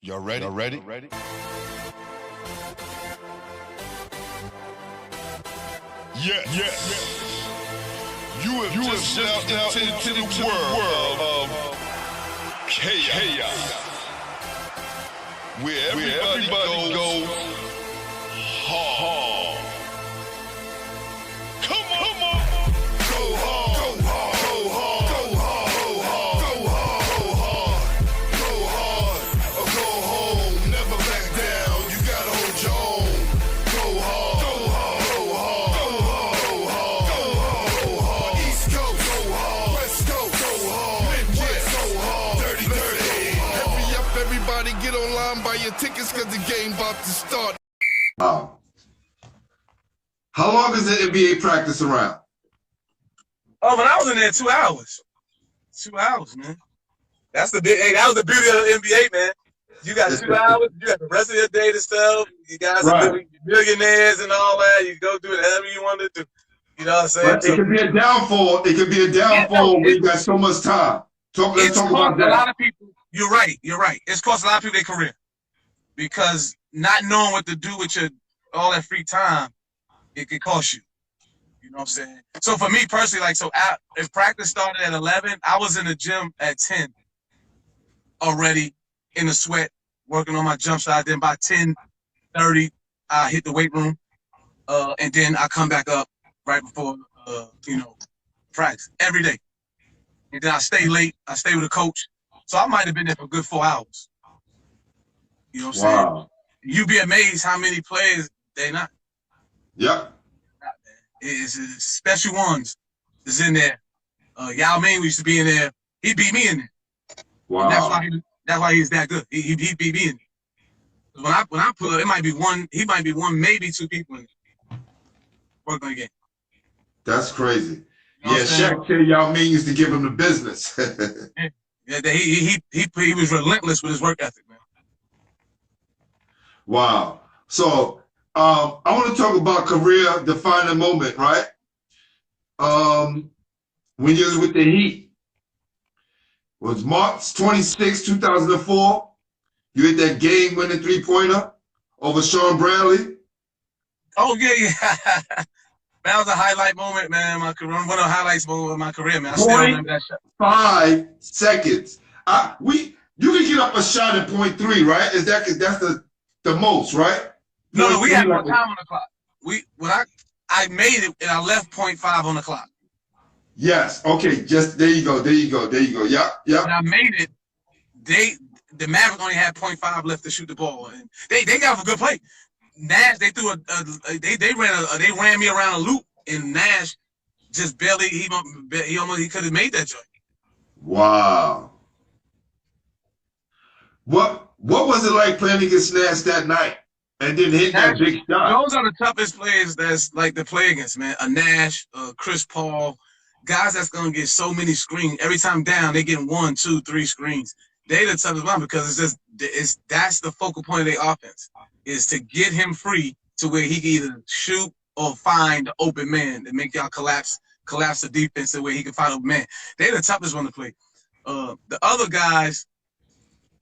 Y'all ready? Y'all ready? Yeah. You have just stepped into the world of chaos. Where everybody goes hard. Come on. Go hard. Go hard. Go hard. Go hard. Go hard. Or go home. Never back down. You gotta hold your own. Go hard. Go hard. Go hard. Go hard. East Coast. Go hard. West Coast. Go hard. Midwest. Go hard. Dirty. Hurry up, everybody get online, buy your tickets, cause the game about to start. Wow. How long is the NBA practice around? Oh, when I was in there, 2 hours. 2 hours, man. That's the big. Hey, that was the beauty of the NBA, man. You got 2 hours. You got the rest of your day to stuff. You guys are millionaires and all that. You go do whatever you want to do. You know what I'm saying? But it could be a downfall. It could be a downfall when you got so much time. Let's talk about that. A lot of people. You're right. It's cost a lot of people their career because not knowing what to do with all that free time, it could cost you. You know what I'm saying? So for me personally, if practice started at 11, I was in the gym at 10 already in the sweat, working on my jump shot. Then by 10:30, I hit the weight room, and then I come back up right before practice every day. And then I stay late. I stay with a coach. So I might have been there for a good 4 hours. You know what I'm saying? You'd be amazed how many players they not. Yep. It's special ones that's in there. Yao Ming used to be in there. He beat me in there. Wow. And that's why he's that good. He beat me in there. When I pull up, it might be one. He might be one, maybe two people in there working on the game. That's crazy. You know Shaq said Yao Ming used to give him the business. Yeah, he was relentless with his work ethic, man. Wow. So I want to talk about career defining moment, right? When you was with the Heat, it was March 26, 2004. You hit that game-winning three-pointer over Sean Bradley. Oh yeah. That was a highlight moment, man. My career, one of the highlights of my career, man. I still remember that shot. 5 seconds. You can get up a shot at .3, right? That's the most, right? No, we had more time on the clock. I made it and I left .5 on the clock. Yes. Okay. Just there you go. Yeah. When I made it, the Mavericks only had .5 left to shoot the ball, and they got a good play. Nash, they threw they ran me around a loop, and Nash just barely he could have made that joint. Wow. What was it like playing against Nash that night and then hitting that big shot? Those are the toughest players that's like to play against, man. A Nash, Chris Paul, guys that's gonna get so many screens every time down. They get 1, 2, 3 screens. They the toughest one because that's the focal point of their offense, is to get him free to where he can either shoot or find the open man to make y'all collapse the defense to where he can find open man. They're the toughest one to play. The other guys,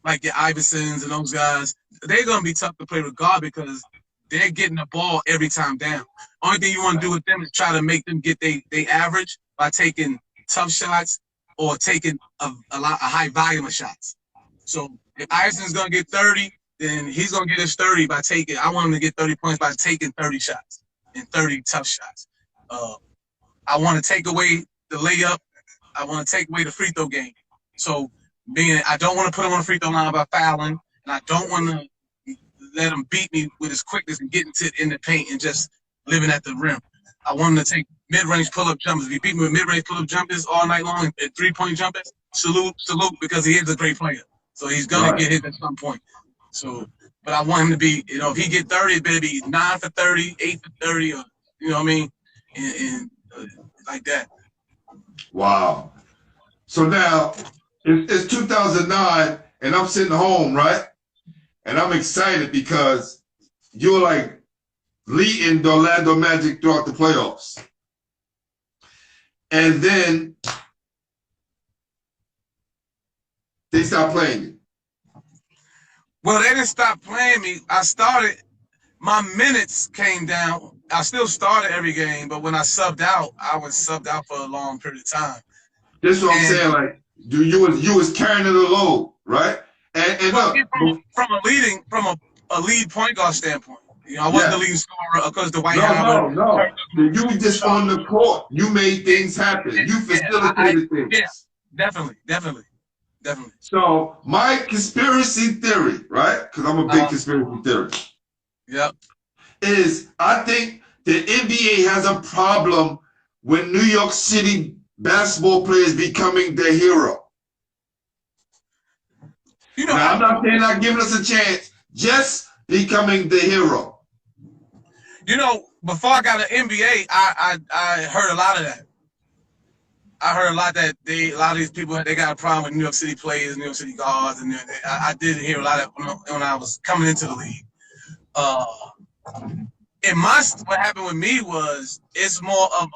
like your Iversons and those guys, they're gonna be tough to play regardless because they're getting the ball every time down. Only thing you want to do with them is try to make them get they average by taking tough shots or taking a high volume of shots. So if Iverson's gonna get 30, then he's gonna get his 30 by taking. I want him to get 30 points by taking 30 shots and 30 tough shots. I want to take away the layup. I want to take away the free throw game. So I don't want to put him on the free throw line by fouling, and I don't want to let him beat me with his quickness and getting in the paint and just living at the rim. I want him to take mid-range pull-up jumpers. If he beat me with mid-range pull-up jumpers all night long and three-point jumpers, salute, because he is a great player. So he's gonna get hit at some point. So, but I want him to be, if he get 30, it better be 9 for 30, 8 for 30, or you know what I mean, and like that. Wow. So now it's 2009, and I'm sitting home, right? And I'm excited because you're like leading the Orlando Magic throughout the playoffs, and then they stop playing you. Well, they didn't stop playing me. My minutes came down. I still started every game, but when I subbed out, I was subbed out for a long period of time. This is what I'm saying. Like, you was carrying the load, right? And well, look, from a lead point guard standpoint, you know, I wasn't the lead scorer because the White House. No. You were just on the court. You made things happen. You facilitated things. Yeah, definitely. So my conspiracy theory, right? Because I'm a big conspiracy theorist. Yep. Is I think the NBA has a problem with New York City basketball players becoming the hero. You know, now, I'm not saying not giving us a chance, just becoming the hero. You know, before I got an NBA, I heard a lot of that. I heard a lot that a lot of these people, they got a problem with New York City players, New York City guards, and I did hear a lot of that when I was coming into the league. What happened with me was it's more of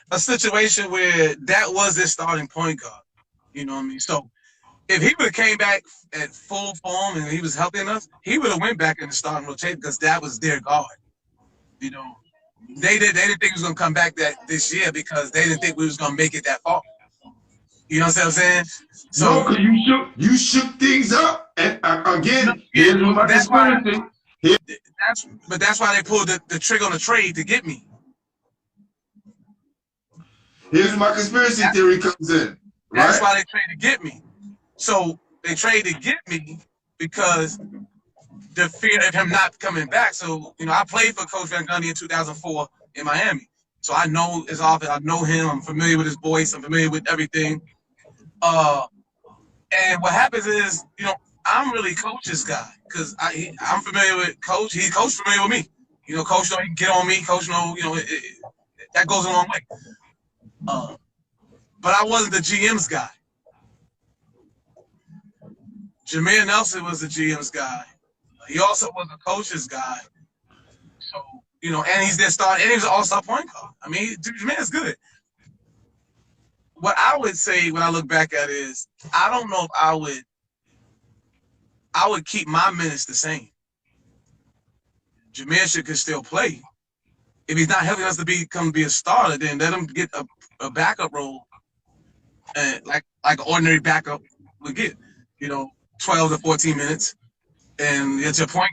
a situation where that was their starting point guard. You know what I mean? So if he would have came back at full form and he was helping us, he would have went back in the starting rotation because that was their guard. You know, they didn't think he was gonna come back this year because they didn't think we was gonna make it that far. You know what I'm saying? So no, because you shook things up, and again, here's my conspiracy. That's why they pulled the trigger on the trade to get me. Here's my conspiracy theory comes in. Right? That's why they traded to get me. So they traded to get me because the fear of him not coming back. So, you know, I played for Coach Van Gundy in 2004 in Miami. So I know his office, I know him, I'm familiar with his voice, I'm familiar with everything. And what happens is, you know, I'm really Coach's guy because I'm familiar with Coach. Coach familiar with me. You know, Coach know he can get on me. Coach know, you know, that goes a long way. But I wasn't the GM's guy. Jameer Nelson was the GM's guy. He also was the coach's guy. So, you know, and he's their starter, and he was an all-star point guard. I mean, Jameer's good. What I would say when I look back at it is, I don't know if I would keep my minutes the same. Jameer could still play. If he's not helping us to be a starter, then let him get a backup role, like an ordinary backup would get. You know, 12 to 14 minutes, and your point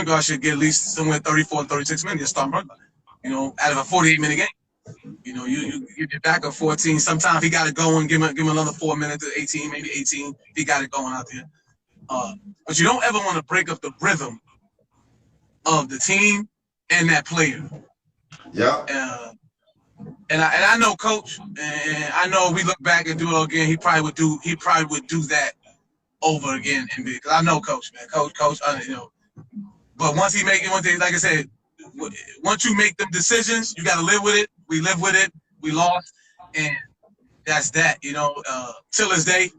guard should get at least somewhere 34 to 36 minutes. Your starting point guard. You know, out of a 48-minute game. You know, you get back up 14. Sometimes he got it going. Give him another 4 minutes to 18, maybe 18. He got it going out there. But you don't ever want to break up the rhythm of the team and that player. Yeah. And I know Coach, and I know if we look back and do it again, he probably would do that over again. And because I know Coach, man, Coach, you know. But once he make it, one thing, like I said, once you make them decisions, you got to live with it. We live with it. We lost, and that's that. You know, till this day,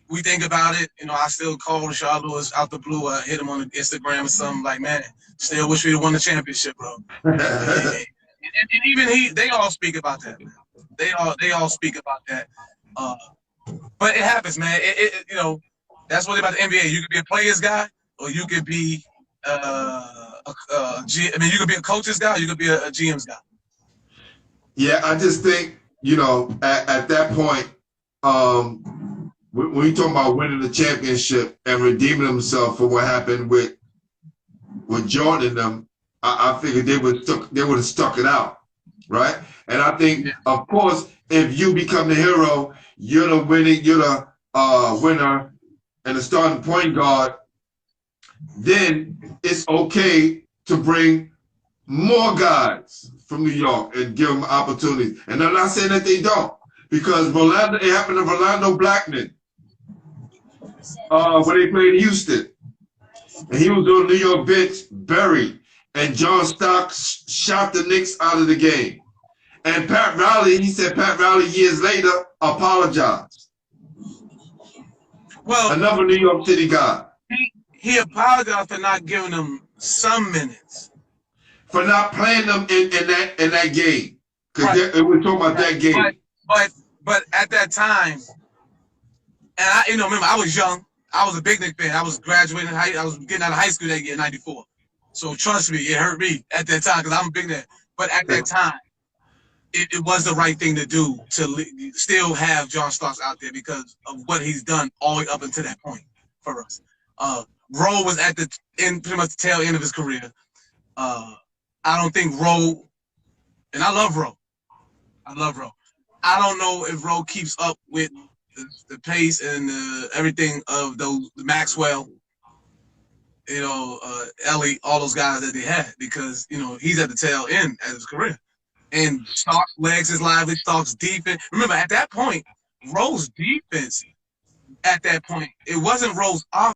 we think about it. You know, I still call Rashard Lewis out the blue. I hit him on Instagram or something like, man, still wish we'd won the championship, bro. and even they all speak about that. Man. They all speak about that. But it happens, man. You know, that's what about the NBA. You could be a player's guy, or you could be you could be a coach's guy, or you could be a GM's guy. Yeah, I just think, you know, at that point, when you talk about winning the championship and redeeming themselves for what happened with Jordan and them, I figured they would have stuck it out, right? And I think, of course, if you become the hero, you're the winner and the starting point guard, then it's okay to bring more guys from New York and give them opportunities. And I'm not saying that they don't, because it happened to Rolando Blackman when they played in Houston. And he was on the New York bench, buried. And John Stock shot the Knicks out of the game. And Pat Riley years later apologized. Well, another New York City guy. He apologized for not giving them some minutes. For not playing them in that game. Because we're talking about that game. But at that time, And I, remember I was young. I was a big Knicks fan. I was graduating. I was getting out of high school that year, '94. So trust me, it hurt me at that time because I'm a big Knicks. But at that time, it was the right thing to do to still have John Starks out there because of what he's done all the way up until that point for us. Rowe was at the end, pretty much the tail end of his career. I don't think Rowe, and I love Rowe. I don't know if Rowe keeps up with the pace and everything of those Maxwell, Ellie, all those guys that they had because he's at the tail end of his career. And Starks' legs is lively. Starks' defense. Remember, at that point, Rowe's defense. At that point, it wasn't Rowe's offense.